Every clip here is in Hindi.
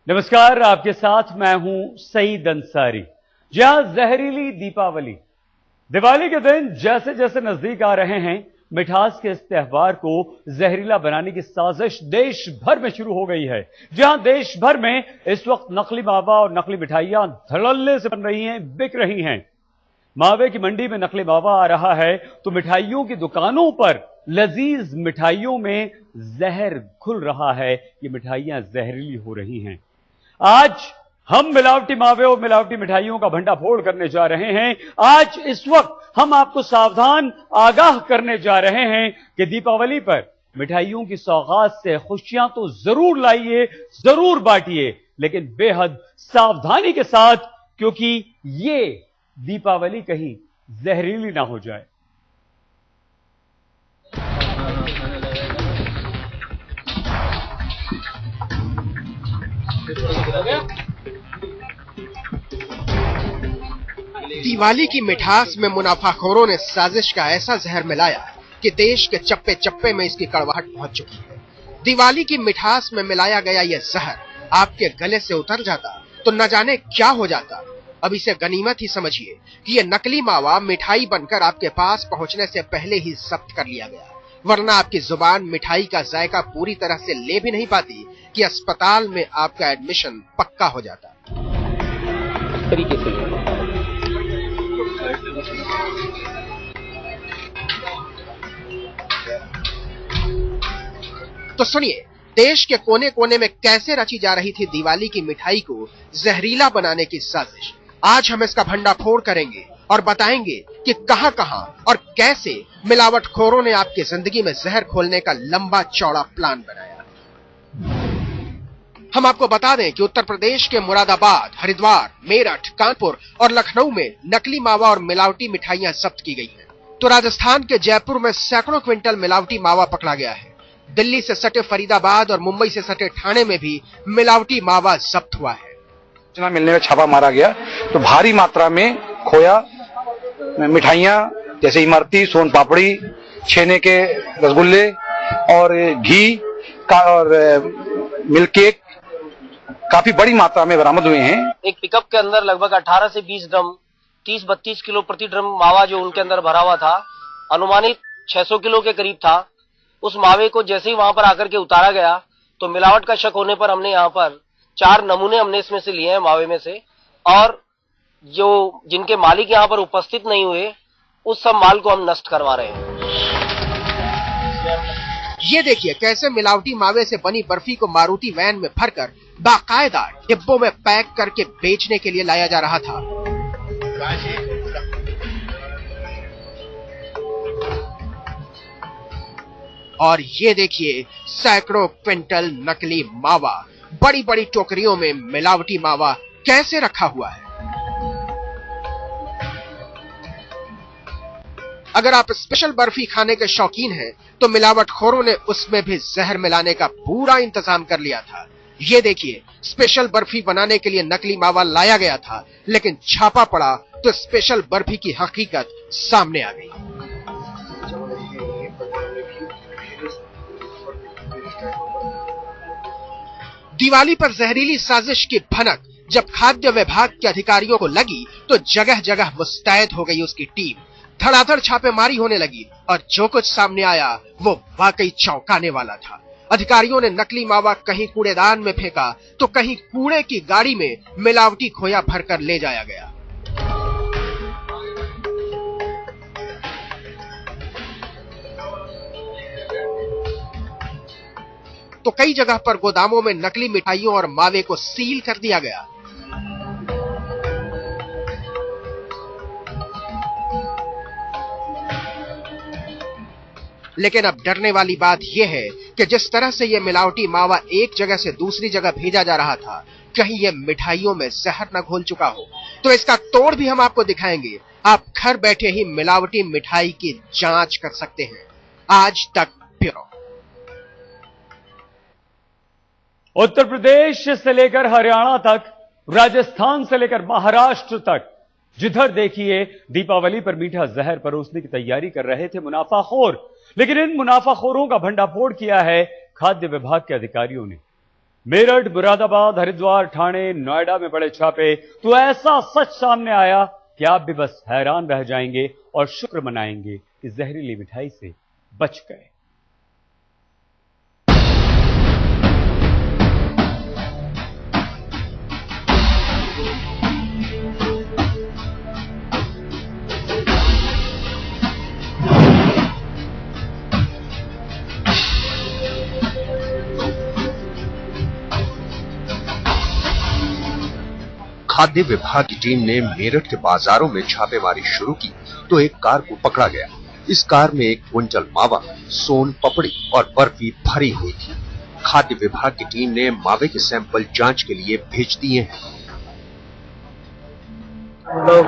नमस्कार, आपके साथ मैं हूं सईद अंसारी। जहां जहरीली दीपावली, दिवाली के दिन जैसे जैसे नजदीक आ रहे हैं, मिठास के इस त्योहार को जहरीला बनाने की साजिश देश भर में शुरू हो गई है। जहां देश भर में इस वक्त नकली मावा और नकली मिठाइयां धड़ल्ले से बन रही हैं, बिक रही हैं। मावे की मंडी में नकली मावा आ रहा है तो मिठाइयों की दुकानों पर लजीज मिठाइयों में जहर घुल रहा है। ये मिठाइयां जहरीली हो रही हैं। आज हम मिलावटी मावे और मिलावटी मिठाइयों का भंडाफोड़ करने जा रहे हैं। आज इस वक्त हम आपको सावधान आगाह करने जा रहे हैं कि दीपावली पर मिठाइयों की सौगात से खुशियां तो जरूर लाइए, जरूर बांटिए, लेकिन बेहद सावधानी के साथ, क्योंकि ये दीपावली कहीं जहरीली ना हो जाए। दिवाली की मिठास में मुनाफाखोरों ने साजिश का ऐसा जहर मिलाया कि देश के चप्पे चप्पे में इसकी कड़वाहट पहुंच चुकी है। दिवाली की मिठास में मिलाया गया यह जहर आपके गले से उतर जाता तो न जाने क्या हो जाता। अब इसे गनीमत ही समझिए कि यह नकली मावा मिठाई बनकर आपके पास पहुंचने से पहले ही जब्त कर लिया गया, वरना आपकी जुबान मिठाई का जायका पूरी तरह से ले भी नहीं पाती कि अस्पताल में आपका एडमिशन पक्का हो जाता। तरीके से तो सुनिए, देश के कोने कोने में कैसे रची जा रही थी दिवाली की मिठाई को जहरीला बनाने की साजिश। आज हम इसका भंडाफोड़ करेंगे और बताएंगे कि कहां कहां और कैसे मिलावटखोरों ने आपकी जिंदगी में जहर खोलने का लंबा चौड़ा प्लान बनाया। हम आपको बता दें कि उत्तर प्रदेश के मुरादाबाद, हरिद्वार, मेरठ, कानपुर और लखनऊ में नकली मावा और मिलावटी मिठाइयां जब्त की गई हैं। तो राजस्थान के जयपुर में सैकड़ों क्विंटल मिलावटी मावा पकड़ा गया है। दिल्ली से सटे फरीदाबाद और मुंबई से सटे ठाणे में भी मिलावटी मावा जब्त हुआ है। सूचना मिलने में छापा मारा गया तो भारी मात्रा में खोया, मिठाइयां जैसे इमरती, सोन पापड़ी, छेने के रसगुल्ले और घी का और मिल्क केक काफी बड़ी मात्रा में बरामद हुए हैं। एक पिकअप के अंदर लगभग 18 से 20 ड्रम 30-32 किलो प्रति ड्रम मावा जो उनके अंदर भरा हुआ था, अनुमानित 600 किलो के करीब था। उस मावे को जैसे ही वहां पर आकर के उतारा गया तो मिलावट का शक होने पर हमने यहाँ पर 4 नमूने हमने इसमें से लिए हैं मावे में से, और जो जिनके मालिक यहाँ पर उपस्थित नहीं हुए उस सब माल को हम नष्ट करवा रहे हैं। ये देखिए कैसे मिलावटी मावे से बनी बर्फी को मारुति वैन में भरकर बाकायदा डिब्बों में पैक करके बेचने के लिए लाया जा रहा था। और ये देखिए सैकड़ों क्विंटल नकली मावा बड़ी बड़ी टोकरियों में मिलावटी मावा कैसे रखा हुआ है। अगर आप स्पेशल बर्फी खाने के शौकीन हैं तो मिलावटखोरों ने उसमें भी जहर मिलाने का पूरा इंतजाम कर लिया था। ये देखिए स्पेशल बर्फी बनाने के लिए नकली मावा लाया गया था, लेकिन छापा पड़ा तो स्पेशल बर्फी की हकीकत सामने आ गई। दिवाली पर जहरीली साजिश की भनक जब खाद्य विभाग के अधिकारियों को लगी तो जगह जगह मुस्तैद हो गई उसकी टीम। धड़ाधड़ छापेमारी होने लगी और जो कुछ सामने आया वो वाकई चौंकाने वाला था। अधिकारियों ने नकली मावा कहीं कूड़ेदान में फेंका तो कहीं कूड़े की गाड़ी में मिलावटी खोया भरकर ले जाया गया। तो कई जगह पर गोदामों में नकली मिठाइयों और मावे को सील कर दिया गया। लेकिन अब डरने वाली बात यह है कि जिस तरह से यह मिलावटी मावा एक जगह से दूसरी जगह भेजा जा रहा था, कहीं यह मिठाइयों में जहर न घोल चुका हो। तो इसका तोड़ भी हम आपको दिखाएंगे। आप घर बैठे ही मिलावटी मिठाई की जांच कर सकते हैं। आज तक ब्यूरो। उत्तर प्रदेश से लेकर हरियाणा तक, राजस्थान से लेकर महाराष्ट्र तक, जिधर देखिए दीपावली पर मीठा जहर परोसने की तैयारी कर रहे थे मुनाफाखोर। लेकिन इन मुनाफाखोरों का भंडाफोड़ किया है खाद्य विभाग के अधिकारियों ने। मेरठ, मुरादाबाद, हरिद्वार, ठाणे, नोएडा में पड़े छापे तो ऐसा सच सामने आया कि आप भी बस हैरान रह जाएंगे और शुक्र मनाएंगे कि जहरीली मिठाई से बच गए। खाद्य विभाग की टीम ने मेरठ के बाजारों में छापेमारी शुरू की तो एक कार को पकड़ा गया। इस कार में 1 क्विंटल मावा, सोन पापड़ी और बर्फी भरी हुई थी। खाद्य विभाग की टीम ने मावे के सैंपल जांच के लिए भेज दिए हैं। हम लोग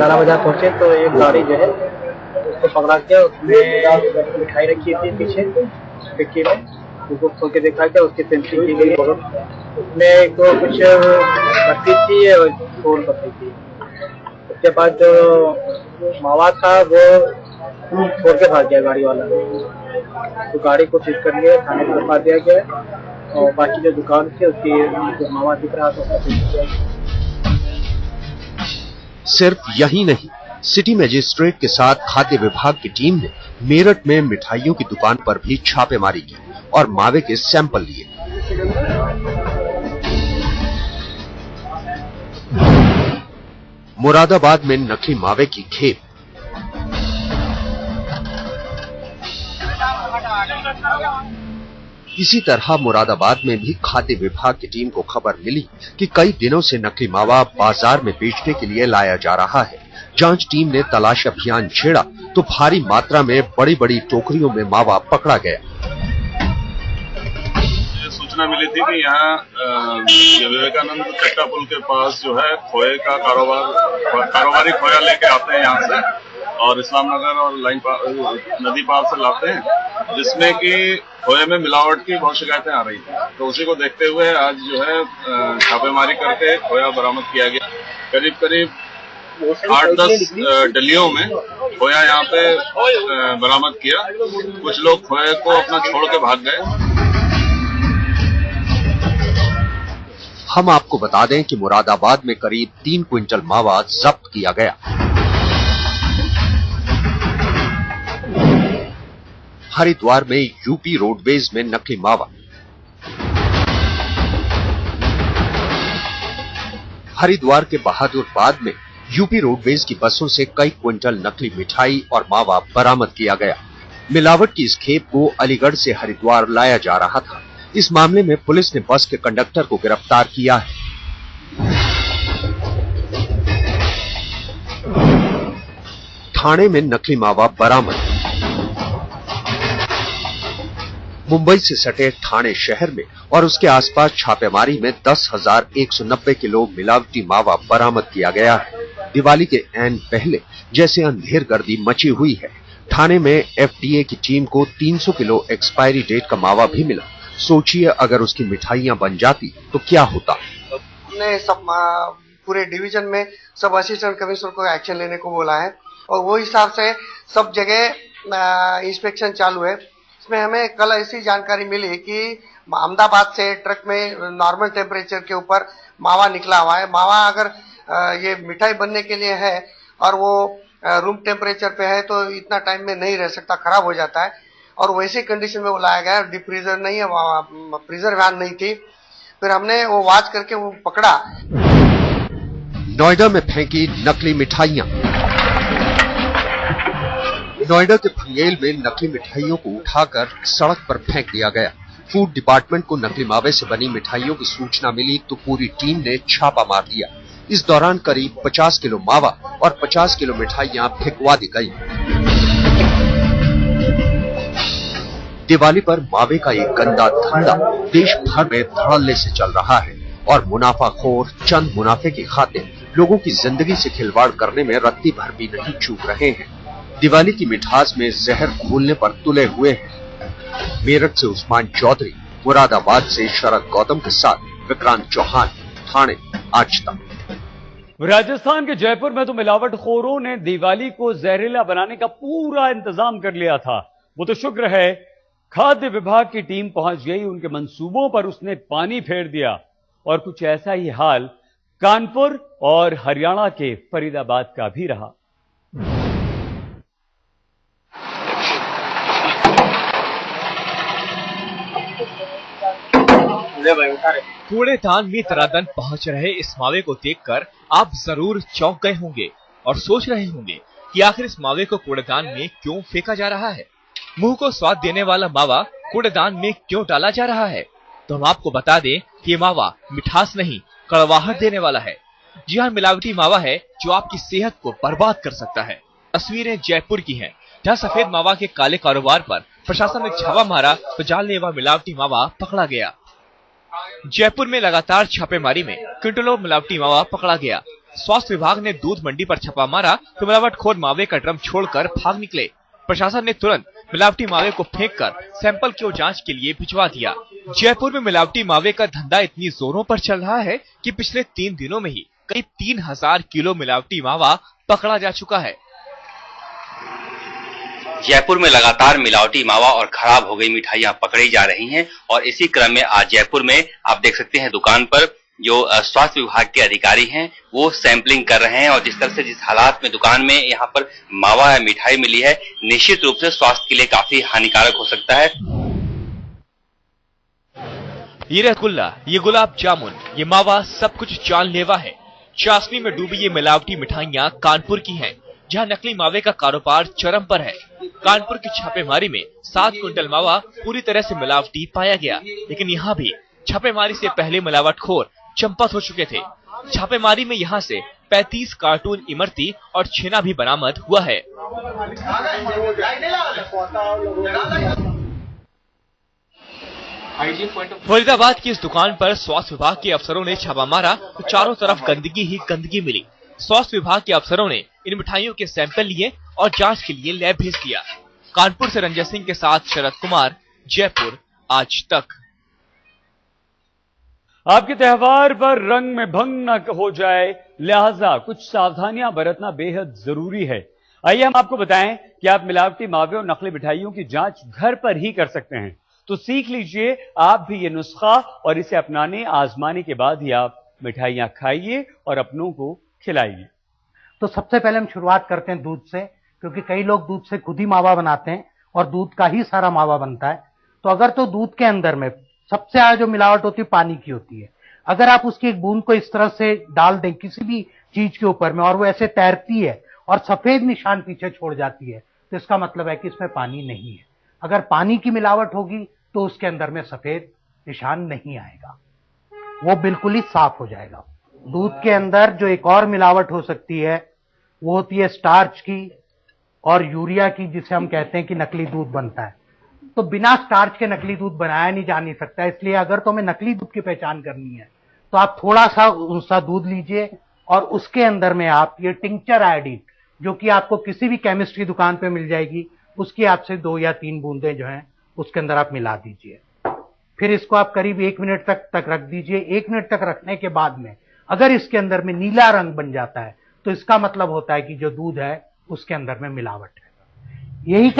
लाला बाजार पहुंचे तो एक गाड़ी जो है उसको पकड़ा के उसमें मिठाई रखी थी पीछे डिक्की में, उसको खोल के देखा गया, उसकी सेंसिंग की गई। उसमें तो कुछ बर्फी थी और सोन पापड़ी थी। उसके बाद जो मावा था वो छोड़ के भाग गया गाड़ी वाला, तो गाड़ी को सीज कर लिया, थाने में रखवा दिया गया और बाकी जो दुकान थी उसकी जो मावा दिख रहा था उसका सीज किया गया। सिर्फ यही नहीं, सिटी मजिस्ट्रेट के साथ खाद्य विभाग की टीम ने मेरठ में मिठाइयों की दुकान पर भी छापेमारी की और मावे के सैंपल लिए। मुरादाबाद में नकली मावे की खेप। इसी तरह मुरादाबाद में भी खाद्य विभाग की टीम को खबर मिली कि कई दिनों से नकली मावा बाजार में बेचने के लिए लाया जा रहा है। जांच टीम ने तलाश अभियान छेड़ा तो भारी मात्रा में बड़ी बड़ी टोकरियों में मावा पकड़ा गया। सूचना मिली थी कि यहाँ विवेकानंद चट्टा पुल के पास जो है खोए का कारोबारी खोया लेके आते हैं यहाँ से और इस्लाम नगर और लाइन नदी पार से लाते हैं, जिसमें कि खोए में मिलावट की बहुत शिकायतें आ रही थी। तो उसी को देखते हुए आज जो है छापेमारी करके खोया बरामद किया गया। करीब करीब 8-10 डलियों में खोया यहाँ पे बरामद किया। कुछ लोग खोए को अपना छोड़ के भाग गए। हम आपको बता दें कि मुरादाबाद में करीब 3 क्विंटल मावा जब्त किया गया। हरिद्वार में यूपी रोडवेज में नकली मावा। हरिद्वार के बहादुरबाद में यूपी रोडवेज की बसों से कई क्विंटल नकली मिठाई और मावा बरामद किया गया। मिलावट की इस खेप को अलीगढ़ से हरिद्वार लाया जा रहा था। इस मामले में पुलिस ने बस के कंडक्टर को गिरफ्तार किया है। ठाणे में नकली मावा बरामद। मुंबई से सटे ठाणे शहर में और उसके आसपास छापेमारी में 10,190 किलो मिलावटी मावा बरामद किया गया है। दिवाली के ऐन पहले जैसे अंधेर गर्दी मची हुई है। ठाणे में एफडीए की टीम को 300 किलो एक्सपायरी डेट का मावा भी मिला। सोचिए अगर उसकी मिठाइयां बन जाती तो क्या होता। हमने सब पूरे डिवीजन में सब असिस्टेंट कमिश्नर को एक्शन लेने को बोला है और वो हिसाब से सब जगह इंस्पेक्शन चालू है। इसमें हमें कल ऐसी जानकारी मिली कि अहमदाबाद से ट्रक में नॉर्मल टेम्परेचर के ऊपर मावा निकला हुआ है। मावा अगर ये मिठाई बनने के लिए है और वो रूम टेम्परेचर पे है तो इतना टाइम में नहीं रह सकता, खराब हो जाता है और वैसी कंडीशन में वो लाया गया। डीप फ्रीजर नहीं है, फ्रीजर वैन नहीं थी। फिर हमने वो वॉच करके वो पकड़ा। नोएडा में फेंकी नकली मिठाइयां। नोएडा के फंगेल में नकली मिठाइयों को उठाकर सड़क पर फेंक दिया गया। फूड डिपार्टमेंट को नकली मावे से बनी मिठाइयों की सूचना मिली तो पूरी टीम ने छापा मार दिया। इस दौरान करीब 50 किलो मावा और 50 किलो मिठाइयां फेंकवा दी गई। दिवाली पर मावे का एक गंदा धंधा देश भर में धड़ल्ले से चल रहा है और मुनाफाखोर चंद मुनाफे की खातिर लोगों की जिंदगी से खिलवाड़ करने में रत्ती भर भी नहीं चूक रहे हैं। दिवाली की मिठास में जहर घोलने पर तुले हुए हैं। मेरठ से उस्मान चौधरी, मुरादाबाद से शरद गौतम के साथ विक्रांत चौहान, ठाणे आज तक। राजस्थान के जयपुर में तो मिलावटखोरों ने दिवाली को जहरीला बनाने का पूरा इंतजाम कर लिया था। वो तो शुक्र है खाद्य विभाग की टीम पहुंच गई, उनके मंसूबों पर उसने पानी फेर दिया और कुछ ऐसा ही हाल कानपुर और हरियाणा के फरीदाबाद का भी रहा। कूड़ेदान में तरादन पहुंच रहे इस मावे को देखकर आप जरूर चौंक गए होंगे और सोच रहे होंगे कि आखिर इस मावे को कूड़ेदान में क्यों फेंका जा रहा है। मुंह को स्वाद देने वाला मावा कूड़ेदान में क्यों डाला जा रहा है? तो हम आपको बता दें कि ये मावा मिठास नहीं, कड़वाहट देने वाला है। जी हाँ, मिलावटी मावा है जो आपकी सेहत को बर्बाद कर सकता है। तस्वीरें जयपुर की हैं, जहाँ सफेद मावा के काले कारोबार पर प्रशासन ने छापा मारा तो जानलेवा मिलावटी मावा पकड़ा गया। जयपुर में लगातार छापेमारी में क्विंटलों मिलावटी मावा पकड़ा गया। स्वास्थ्य विभाग ने दूध मंडी पर छापा मारा तो मिलावटखोर मावे का ड्रम छोड़कर भाग निकले। प्रशासन ने तुरंत मिलावटी मावे को फेंककर सैंपल की जांच के लिए भिजवा दिया। जयपुर में मिलावटी मावे का धंधा इतनी जोरों पर चल रहा है कि पिछले 3 दिनों में ही करीब 3000 किलो मिलावटी मावा पकड़ा जा चुका है। जयपुर में लगातार मिलावटी मावा और खराब हो गई मिठाइयां पकड़ी जा रही हैं और इसी क्रम में आज जयपुर में आप देख सकते हैं दुकान पर जो स्वास्थ्य विभाग के अधिकारी हैं वो सैंपलिंग कर रहे हैं और जिस तरह से जिस हालात में दुकान में यहाँ पर मावा या मिठाई मिली है, निश्चित रूप से स्वास्थ्य के लिए काफी हानिकारक हो सकता है। ये रसगुल्ला, ये गुलाब जामुन, ये मावा सब कुछ जानलेवा है। चाशनी में डूबी ये मिलावटी मिठाइयां कानपुर की हैं, जहां नकली मावे का कारोबार चरम पर है। कानपुर की छापेमारी में 7 क्विंटल मावा पूरी तरह से मिलावटी पाया गया, लेकिन यहाँ भी छापेमारी से पहले मिलावटखोर चंपत हो चुके थे। छापेमारी में यहाँ से 35 कार्टून इमरती और छेना भी बरामद हुआ है। फरीदाबाद की इस दुकान पर स्वास्थ्य विभाग के अफसरों ने छापा मारा तो चारों तरफ गंदगी ही गंदगी मिली। स्वास्थ्य विभाग के अफसरों ने इन मिठाइयों के सैंपल लिए और जांच के लिए लैब भेज दिया। कानपुर से रंजन सिंह के साथ शरद कुमार, जयपुर, आज तक। आपके त्योहार पर रंग में भंग न हो जाए, लिहाजा कुछ सावधानियां बरतना बेहद जरूरी है। आइए हम आपको बताएं कि आप मिलावटी मावे और नकली मिठाइयों की जांच घर पर ही कर सकते हैं। तो सीख लीजिए आप भी ये नुस्खा और इसे अपनाने आजमाने के बाद ही आप मिठाइयां खाइए और अपनों को खिलाइए। तो सबसे पहले हम शुरुआत करते हैं दूध से, क्योंकि कई लोग दूध से खुद ही मावा बनाते हैं और दूध का ही सारा मावा बनता है। तो अगर तो दूध के अंदर में सबसे ज्यादा जो मिलावट होती है पानी की होती है। अगर आप उसकी एक बूंद को इस तरह से डाल दें किसी भी चीज के ऊपर में और वो ऐसे तैरती है और सफेद निशान पीछे छोड़ जाती है, तो इसका मतलब है कि इसमें पानी नहीं है। अगर पानी की मिलावट होगी तो उसके अंदर में सफेद निशान नहीं आएगा, वो बिल्कुल ही साफ हो जाएगा। दूध के अंदर जो एक और मिलावट हो सकती है वो होती है स्टार्च की और यूरिया की, जिसे हम कहते हैं कि नकली दूध बनता है। तो बिना स्टार्च के नकली दूध बनाया नहीं जा नहीं सकता, इसलिए अगर तो हमें नकली दूध की पहचान करनी है तो आप थोड़ा सा दूध लीजिए और उसके अंदर में आप ये टिंक्चर आयोडीन, जो कि आपको किसी भी केमिस्ट की दुकान पे मिल जाएगी, उसकी आपसे 2 या 3 बूंदें जो हैं उसके अंदर आप मिला दीजिए। फिर इसको आप करीब 1 मिनट तक रख दीजिए। 1 मिनट तक रखने के बाद में अगर इसके अंदर में नीला रंग बन जाता है तो इसका मतलब होता है कि जो दूध है उसके अंदर में मिलावट है। यही